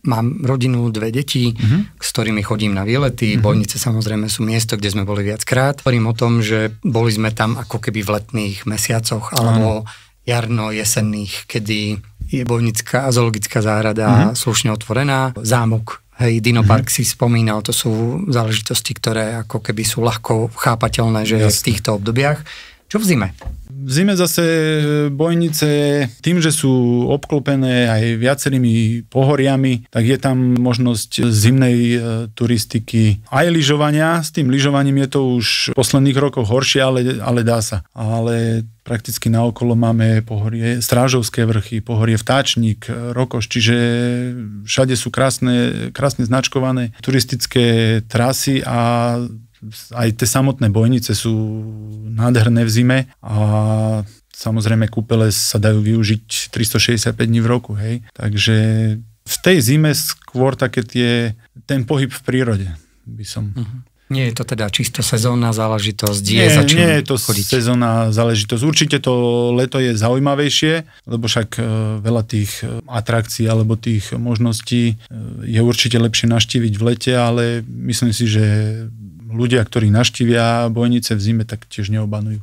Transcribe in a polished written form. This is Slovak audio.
mám rodinu, 2 deti, s ktorými chodím na výlety. Bojnice samozrejme sú miesto, kde sme boli viackrát. Hovorím o tom, že boli sme tam ako keby v letných mesiacoch alebo jarno-jesenných, kedy je bojnická a zoologická záhrada slušne otvorená. Zámok, hej, Dinopark si spomínal, to sú záležitosti, ktoré ako keby sú ľahko chápateľné, že v týchto obdobiach. Čo v zime? V zime zase Bojnice, tým, že sú obklopené aj viacerými pohoriami, tak je tam možnosť zimnej turistiky, aj lyžovania. S tým lyžovaním je to už v posledných rokoch horšie, ale dá sa. Ale prakticky naokolo máme pohorie Strážovské vrchy, pohorie Vtáčnik, Rokoš, čiže všade sú krásne značkované turistické trasy a aj tie samotné Bojnice sú nádherné v zime a samozrejme kúpele sa dajú využiť 365 dní v roku, hej. Takže v tej zime skôr také ten pohyb v prírode by som... Nie je to teda čisto sezónna záležitosť? Nie je to sezónna záležitosť. Určite to leto je zaujímavejšie, lebo však veľa tých atrakcií alebo tých možností je určite lepšie navštíviť v lete, ale myslím si, že ľudia, ktorí navštívia Bojnice v zime, tak tiež neobanujú.